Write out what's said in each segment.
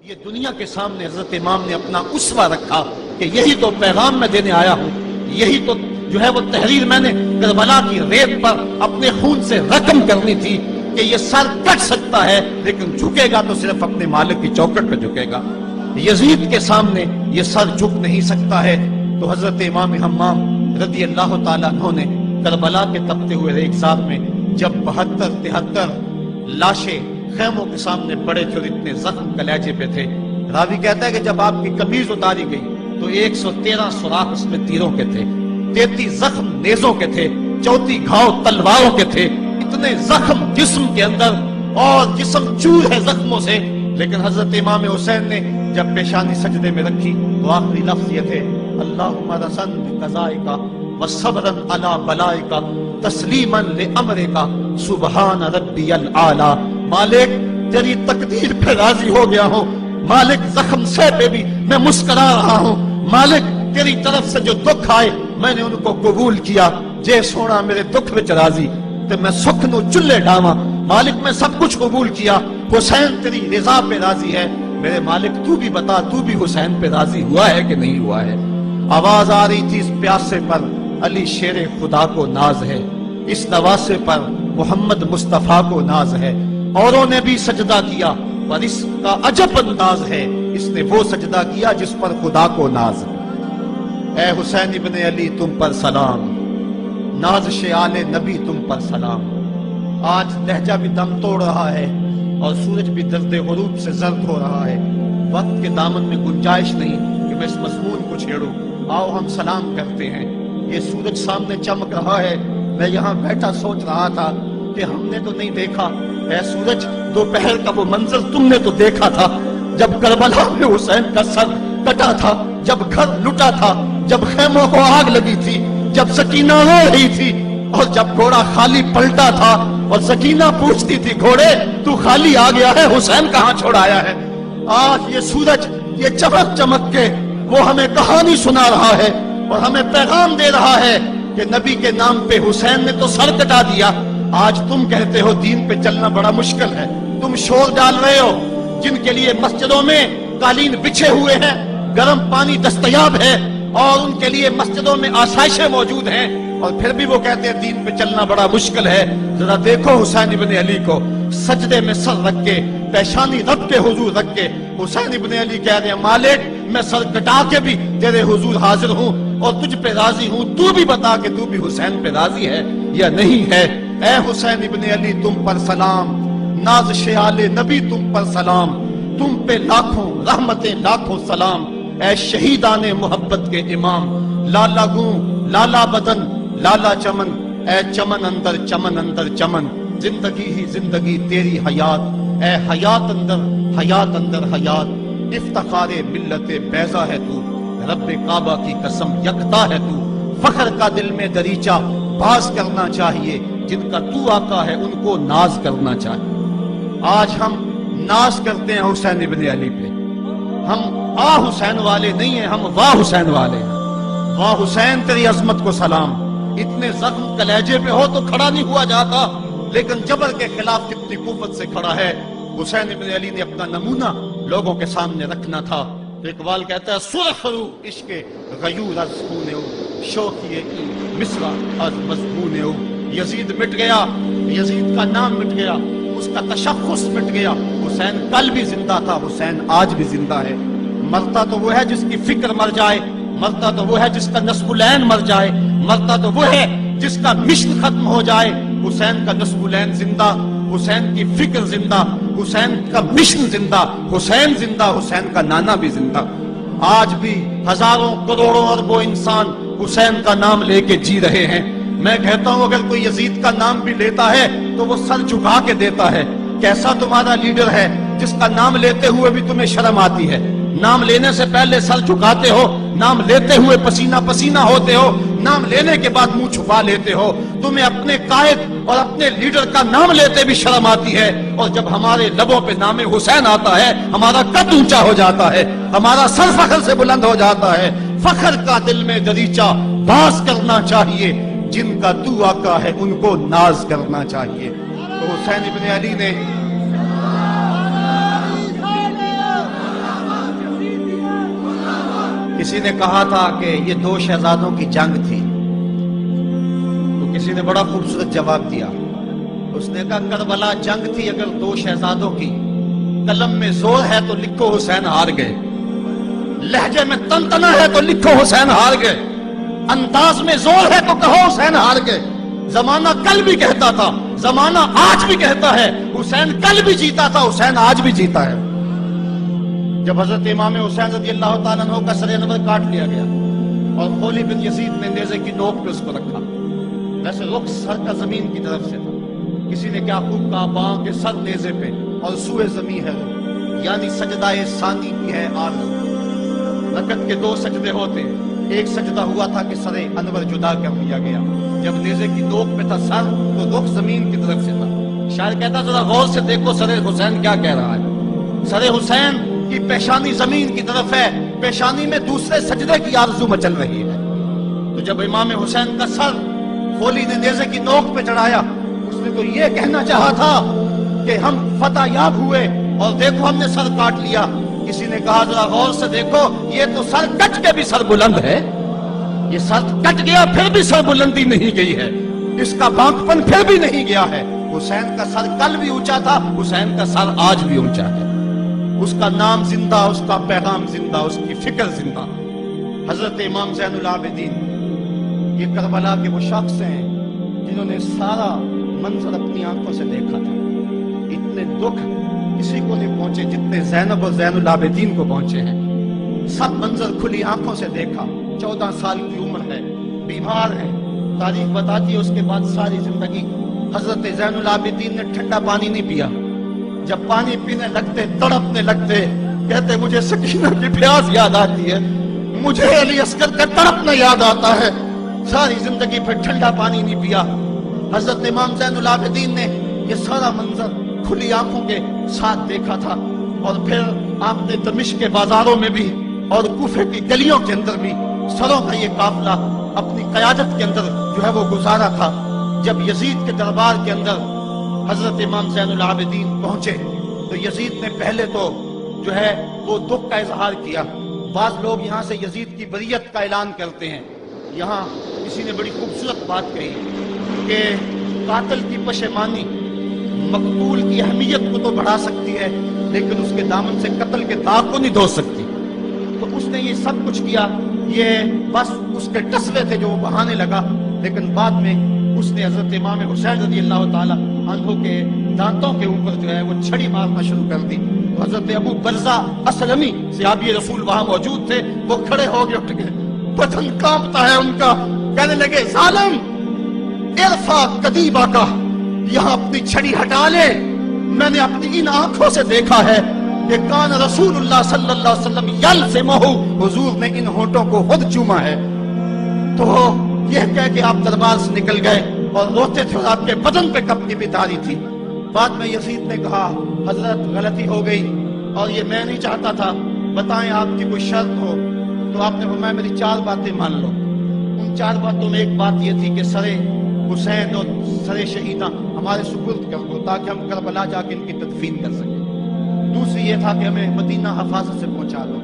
یہ دنیا کے سامنے حضرت امام نے اپنا اسوہ رکھا کہ یہی تو پیغام میں دینے آیا ہوں، یہی تو جو ہے وہ تحریر میں نے کربلا کی ریت پر اپنے خون سے رقم کرنی تھی کہ یہ سر کٹ سکتا ہے لیکن جھکے گا تو صرف اپنے مالک کی چوکٹ پہ جھکے گا، یزید کے سامنے یہ سر جھک نہیں سکتا ہے۔ تو حضرت امام حمام رضی اللہ تعالیٰ عنہ نے کربلا کے تپتے ہوئے ریگزار میں جب 72-73 لاشیں خیموں کے سامنے پڑے تھے اور اتنے زخم کلیجے پہ تھے، راوی کہتا ہے کہ جب آپ کی قمیض اتاری گئی تو 113 سوراخ اس میں تیروں کے تھے، 33 زخم نیزوں کے تھے، 34 گھاؤ تلواروں کے تھے، اتنے زخم جسم کے اندر اور جسم چور ہے زخموں سے۔ لیکن حضرت امام حسین نے جب پیشانی سجدے میں رکھی تو آخری لفظ یہ تھے، اللہم رسن بقضائک وصبرن علی بلائک تسلیما لامرک سبحان ربی العالی۔ مالک تیری تقدیر پہ راضی ہو گیا ہوں، مالک زخم سے پہ بھی میں مسکرا رہا ہوں، مالک تیری طرف سے جو دکھ آئے میں نے ان کو قبول کیا، جے سونا میرے دکھ وچ راضی تے میں سکھ نو چلے ڈاواں، مالک میں سب کچھ قبول کیا، حسین تیری رضا پہ راضی ہے، میرے مالک تو بھی بتا تو بھی حسین پہ راضی ہوا ہے کہ نہیں ہوا ہے۔ آواز آ رہی تھی اس پیاسے پر علی شیر خدا کو ناز ہے، اس نواسے پر محمد مصطفیٰ کو ناز ہے، اوروں نے بھی سجدہ کیا پر اس کا عجب انداز ہے، اس نے وہ سجدہ کیا جس پر خدا کو ناز ہے۔ اے حسین ابن علی تم پر سلام، نازش آل نبی تم پر سلام۔ آج لہجہ بھی دم توڑ رہا ہے اور سورج بھی درد غروب سے زرد ہو رہا ہے، وقت کے دامن میں گنجائش نہیں کہ میں اس مضمون کو چھیڑوں، آؤ ہم سلام کرتے ہیں۔ یہ سورج سامنے چمک رہا ہے، میں یہاں بیٹھا سوچ رہا تھا کہ ہم نے تو نہیں دیکھا، اے سورج دوپہر کا وہ منظر تم نے تو دیکھا تھا جب کربلا میں حسین کا سر کٹا تھا، جب گھر لٹا تھا، جب خیموں کو آگ لگی تھی، جب سکینہ رو رہی تھی اور جب گھوڑا خالی پلٹا تھا اور سکینہ پوچھتی تھی گھوڑے تو خالی آ گیا ہے، حسین کہاں چھوڑ آیا ہے۔ آج یہ سورج یہ چمک چمک کے وہ ہمیں کہانی سنا رہا ہے اور ہمیں پیغام دے رہا ہے کہ نبی کے نام پہ حسین نے تو سر کٹا دیا۔ آج تم کہتے ہو دین پہ چلنا بڑا مشکل ہے، تم شور ڈال رہے ہو، جن کے لیے مسجدوں میں قالین بچھے ہوئے ہیں، گرم پانی دستیاب ہے اور ان کے لیے مسجدوں میں آسائشیں موجود ہیں، اور پھر بھی وہ کہتے ہیں دین پہ چلنا بڑا مشکل ہے۔ ذرا دیکھو حسین ابن علی کو سجدے میں سر رکھ کے، پیشانی رب کے حضور رکھ کے حسین ابن علی کہہ رہے ہیں مالک میں سر کٹا کے بھی تیرے حضور حاضر ہوں اور تجھ پہ راضی ہوں، تو بھی بتا کہ تو بھی حسین پہ راضی ہے یا نہیں ہے۔ اے حسین ابن علی تم پر سلام، نازش آل نبی تم پر سلام، تم پہ لاکھوں رحمتیں لاکھوں سلام۔ اے شہیدان محبت کے امام، لالا گوں لالا بدن لالا چمن، اے چمن اندر چمن اندر چمن، زندگی ہی زندگی تیری حیات، اے حیات اندر حیات، افتخار ملت بیضا ہے تو، رب کعبہ کی قسم یکتا ہے تو، فخر کا دل میں دریچہ باز کرنا چاہیے، جن کا تو آقا ہے ان کو ناز کرنا چاہیے۔ آج ہم ناز کرتے ہیں حسین ابن علی پہ، ہم آ حسین والے نہیں ہیں، ہم واہ حسین والے ہیں۔ واہ حسین تیری عظمت کو سلام، اتنے زخم کلیجے پہ ہو تو کھڑا نہیں ہوا جاتا، لیکن جبر کے خلاف کتنی قوت سے کھڑا ہے۔ حسین ابن علی نے اپنا نمونہ لوگوں کے سامنے رکھنا تھا۔ تو اقبال کہتا ہے سرخ رو عشق غیور از خون او، شوخی مصرع از مضمون او۔ یزید مٹ گیا، یزید کا نام مٹ گیا، اس کا تشخص مٹ گیا، حسین کل بھی زندہ تھا، حسین آج بھی زندہ ہے۔ مرتا تو وہ ہے جس کی فکر مر جائے، مرتا تو وہ ہے جس کا نصب العین مر جائے، مرتا تو وہ ہے جس کا مشن ختم ہو جائے۔ حسین کا نصب العین زندہ، حسین کی فکر زندہ، حسین کا مشن زندہ، حسین زندہ، حسین کا نانا بھی زندہ۔ آج بھی ہزاروں کروڑوں اربوں انسان حسین کا نام لے کے جی رہے ہیں۔ میں کہتا ہوں اگر کوئی یزید کا نام بھی لیتا ہے تو وہ سر جھکا کے دیتا ہے۔ کیسا تمہارا لیڈر ہے جس کا نام لیتے ہوئے بھی تمہیں شرم آتی ہے؟ نام لینے سے پہلے سر جھکاتے ہو، نام لیتے ہوئے پسینہ پسینہ ہوتے ہو، نام لینے کے بعد منہ چھپا لیتے ہو۔ تمہیں اپنے قائد اور اپنے لیڈر کا نام لیتے بھی شرم آتی ہے، اور جب ہمارے لبوں پہ نام حسین آتا ہے ہمارا قد اونچا ہو جاتا ہے، ہمارا سر فخر سے بلند ہو جاتا ہے۔ فخر کا دل میں دریچہ باز کرنا چاہیے، جن کا تو آقا ہے ان کو ناز کرنا چاہیے۔ تو حسین ابن علی نے کسی نے کہا تھا کہ یہ دو شہزادوں کی جنگ تھی، تو کسی نے بڑا خوبصورت جواب دیا. اس نے کہا کربلا جنگ تھی اگر دو شہزادوں کی، قلم میں زور ہے تو لکھو حسین ہار گئے، لہجے میں تنتنا ہے تو لکھو حسین ہار گئے، انداز میں زور ہے تو کہو حسین ہار گئے. زمانہ کل بھی کہتا تھا، زمانہ آج بھی کہتا ہے، حسین کل بھی جیتا تھا، حسین آج بھی جیتا ہے. جب حضرت امام حسین رضی اللہ تعالیٰ عنہ کا سر انور کاٹ لیا گیا اور خولی بن یزید نے نیزے کی نوک پہ اس کو رکھا، ویسے رخ سر کا زمین کی طرف سے تھا. کسی نے کیا خوب کہا، باں کے سر نیزے پہ اور سوئے زمین ہے، یعنی سجدہ ثانی کی ہے آرزو. رکعت کے دو سجدے ہوتے، ایک سجدہ ہوا تھا کہ سر انور جدا کر دیا گیا. جب نیزے کی نوک پہ تھا سر تو رخ زمین کی طرف سے تھا. شاعر کہتا ذرا غور سے دیکھو سر حسین کیا کہہ رہا ہے. سر حسین کی پیشانی زمین کی طرف ہے، پیشانی میں دوسرے سجدے کی آرزو مچل رہی ہے. تو جب امام حسین کا سر خولی نے نیزے کی نوک پہ چڑھایا، اس نے تو یہ کہنا چاہا تھا کہ ہم فتح یاب ہوئے اور دیکھو ہم نے سر کاٹ لیا. کسی نے کہا ذرا غور سے دیکھو، یہ تو سر کٹ کے بھی سر بلند ہے، یہ سر کٹ گیا پھر بھی سر بلندی نہیں گئی ہے، اس کا بانکپن پھر بھی نہیں گیا ہے. حسین کا سر کل بھی اونچا تھا، حسین کا سر آج بھی اونچا ہے. اس کا نام زندہ، اس کا پیغام زندہ، اس کی فکر زندہ. حضرت امام زین العابدین یہ کربلا کے وہ شخص ہیں جنہوں نے سارا منظر اپنی آنکھوں سے دیکھا تھا. اتنے دکھ کسی کو نہیں پہنچے جتنے زینب اور زین العابدین کو پہنچے ہیں. سب منظر کھلی آنکھوں سے دیکھا. 14 سال کی عمر ہے، بیمار ہے. تاریخ بتاتی ہے اس کے بعد ساری زندگی حضرت زین العابدین نے ٹھنڈا پانی نہیں پیا. جب پانی پینے لگتے تڑپنے لگتے، کہتے مجھے سکینہ کی پیاس یاد آتی ہے، مجھے علی اصغر کا تڑپنا یاد آتا ہے. ساری زندگی پھر ٹھنڈا پانی نہیں پیا. حضرت امام زین العابدین نے یہ سارا منظر کھلی آنکھوں کے ساتھ دیکھا تھا. اور پھر آپ نے دمشق کے بازاروں میں بھی اور کوفے کی گلیوں کے اندر بھی سروں کا یہ قافلہ اپنی قیادت کے اندر جو ہے وہ گزارا تھا. جب یزید کے دربار کے اندر حضرت امام زین العابدین پہنچے تو یزید نے پہلے تو جو ہے وہ دکھ کا اظہار کیا. بعض لوگ یہاں سے یزید کی بریت کا اعلان کرتے ہیں. یہاں کسی نے بڑی خوبصورت بات کہی کہ قاتل کی پشیمانی مقتول کی اہمیت کو تو بڑھا سکتی ہے لیکن اس کے دامن سے قتل کے داغ کو نہیں دھو سکتی. تو اس نے یہ سب کچھ کیا، یہ بس اس کے ٹسلے تھے جو وہ بہانے لگا. لیکن بعد میں اس نے حضرت امام حسین رضی اللہ تعالی عنہ کے دانتوں کے اوپر جو ہے وہ چھڑی مارنا شروع کر دی. حضرت ابو برزہ اسلمی صحابی رسول وہاں موجود تھے، وہ کھڑے ہو گئے، اٹھ گئے، بدن کانپتا ہے ان کا. کہنے لگے ظالم ارفع قدیبہ کا، یہاں اپنی چھڑی ہٹا لے. میں نے اپنی ان آنکھوں سے دیکھا ہے کہ کان رسول اللہ صلی اللہ علیہ وسلم یلزمہ، حضور نے ان ہونٹوں کو خود چوما ہے. تو یہ کہہ کہ آپ دربار سے نکل گئے اور روتے تھے اور آپ کے بدن پہ کپڑی بھی تاری تھی. بعد میں یزید نے کہا حضرت غلطی ہو گئی اور یہ میں نہیں چاہتا تھا، بتائیں آپ کی کوئی شرط ہو. تو آپ نے فرمایا میری 4 باتیں مان لو. ان 4 باتوں میں ایک بات یہ تھی کہ سر حسین اور سر شہیدہ ہمارے سپرد کر دو تاکہ ہم کربلا جا کے ان کی تدفین کر سکیں. دوسری یہ تھا کہ ہمیں مدینہ حفاظت سے پہنچا دو.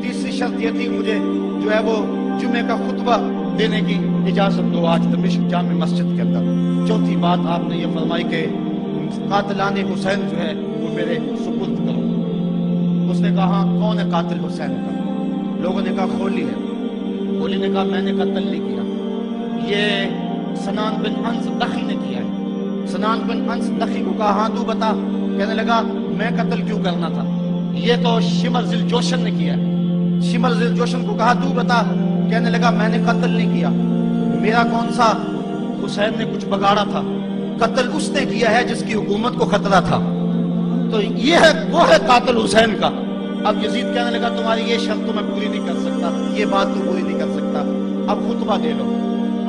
تیسری شرط یہ تھی مجھے جو ہے وہ جمعے کا خطبہ دینے کی اجازت دو آج دمشق جامع مسجد کے اندر. چوتھی بات آپ نے یہ فرمائی کہ قاتلان حسین جو ہے وہ میرے سپرد کرو. اس نے کہا کون ہے قاتل حسین کا؟ لوگوں نے کہا خولی ہے. خولی نے کہا میں نے قتل نہیں کیا، یہ سنان بن انس دخی نے کیا ہے. سنان بن انس دخی کو کہا ہاں تو بتا. کہنے لگا میں قتل کیوں کرنا تھا، یہ تو شمر ذی الجوشن نے کیا ہے. شمر ذی الجوشن کو کہا تو بتا. کہنے لگا میں نے قتل نہیں کیا، میرا کون سا، حسین نے کچھ بگاڑا تھا، قتل اس نے کیا ہے جس کی حکومت کو خطرہ تھا. تو یہ ہے وہ ہے قاتل حسین کا. اب یزید کہنے لگا تمہاری یہ شرط تو میں پوری نہیں کر سکتا، یہ بات تو پوری نہیں کر سکتا، اب خطبہ دے لو.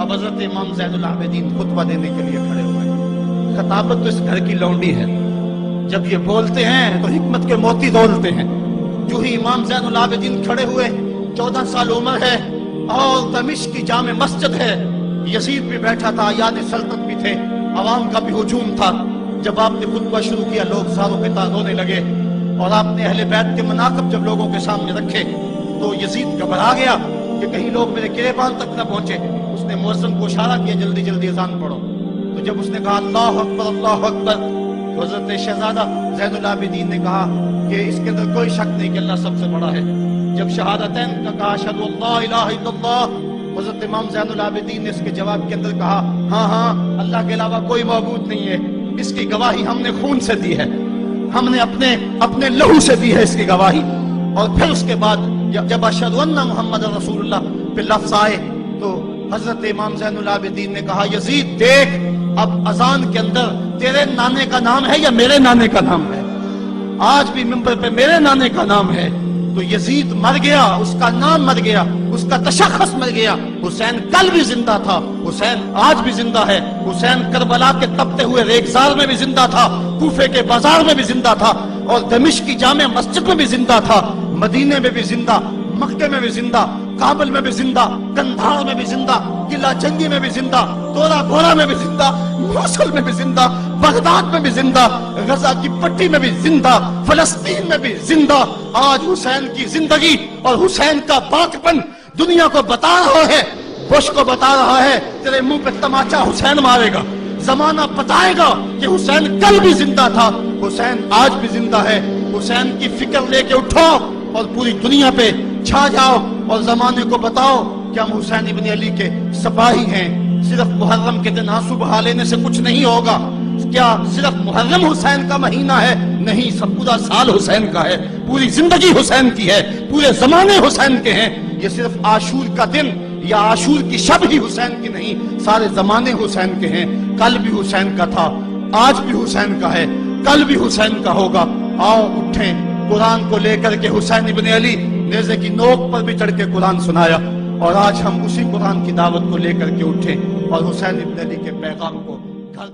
اب حضرت امام زین العابدین خطبہ دینے کے لیے کھڑے ہوئے. خطابت تو اس گھر کی لونڈی ہے، جب یہ بولتے ہیں تو حکمت کے موتی دولتے ہیں. جو ہی امام زین العابدین کھڑے ہوئے، 14 سال عمر ہے اور دمشق کی جامع مسجد ہے. یزید بھی بیٹھا تھا، یاد سلطنت بھی تھے، عوام کا بھی ہجوم تھا. جب آپ نے خطبہ شروع کیا لوگ ساروں کے تاز ہونے لگے اور آپ نے اہل بیت کے مناقب جب لوگوں کے سامنے رکھے تو تو یزید گھبرا گیا کہ کہیں لوگ میرے گریبان تک نہ پہنچے. اس نے مؤذن کو اشارہ کیا جلدی جلدی اذان پڑھو. تو جب اس نے کہا اللہ اکبر اللہ اکبر تو حضرت شہزادہ زین العابدین نے کہا کہ اس کے اندر کوئی شک نہیں کہ اللہ سب سے بڑا ہے. جب شہادتین کا کہا اشہد ان لا الہ الا اللہ، حضرت امام زین العابدین نے اس کے جواب کے اندر کہا ہاں ہاں اللہ کے علاوہ کوئی معبود نہیں ہے، اس کی گواہی ہم نے خون سے دی ہے، ہم نے اپنے لہو سے دی ہے اس کی گواہی. اور پھر اس کے بعد جب اشہد ان محمد رسول اللہ پہ لفظ آئے تو حضرت امام زین العابدین نے کہا یزید دیکھ اب اذان کے اندر تیرے نانے کا نام ہے یا میرے نانے کا نام ہے؟ آج بھی منبر پہ میرے نانے کا نام ہے. تو یزید مر گیا، اس کا نام مر گیا، اس کا تشخص مر گیا. حسین کل بھی زندہ تھا، حسین آج بھی زندہ ہے. حسین کربلا کے تپتے ہوئے ریگزار میں بھی زندہ تھا، کوفے کے بازار میں بھی زندہ تھا، اور دمشق کی جامع مسجد میں بھی زندہ تھا، مدینے میں بھی زندہ، مکے میں بھی زندہ، کابل میں بھی زندہ، کندھار میں بھی زندہ، قلعہ جنگی میں بھی زندہ، تورا بورا میں بھی زندہ، موصل میں بھی زندہ، بغداد میں بھی زندہ، غزہ کی پٹی میں بھی زندہ، فلسطین میں بھی زندہ. آج حسین کی زندگی اور حسین کا پاکپن دنیا کو بتا رہا ہے، بش کو بتا رہا ہے تیرے منہ پہ تماچا حسین مارے گا. زمانہ بتائے گا کہ حسین کل بھی زندہ تھا، حسین آج بھی زندہ ہے. حسین کی فکر لے کے اٹھو اور پوری دنیا پہ چھا جاؤ اور زمانے کو بتاؤ کہ ہم حسین ابن علی کے سپاہی ہیں. صرف محرم کے دن آنسو بہا لینے سے کچھ نہیں ہوگا. کیا صرف محرم حسین کا مہینہ ہے؟ نہیں، سب پورا سال حسین کا ہے، پوری زندگی حسین کی ہے، پورے زمانے حسین کے ہیں. یہ صرف عاشور کا دن یا عاشور کی شب ہی حسین کی نہیں، سارے زمانے حسین کے ہیں. کل بھی حسین کا تھا، آج بھی حسین کا ہے، کل بھی حسین کا ہوگا. آؤ اٹھیں، قرآن کو لے کر کے حسین ابن علی نیزے کی نوک پر بھی چڑھ کے قرآن سنایا، اور آج ہم اسی قرآن کی دعوت کو لے کر کے اٹھیں اور حسین ابن علی کے پیغام کو گھر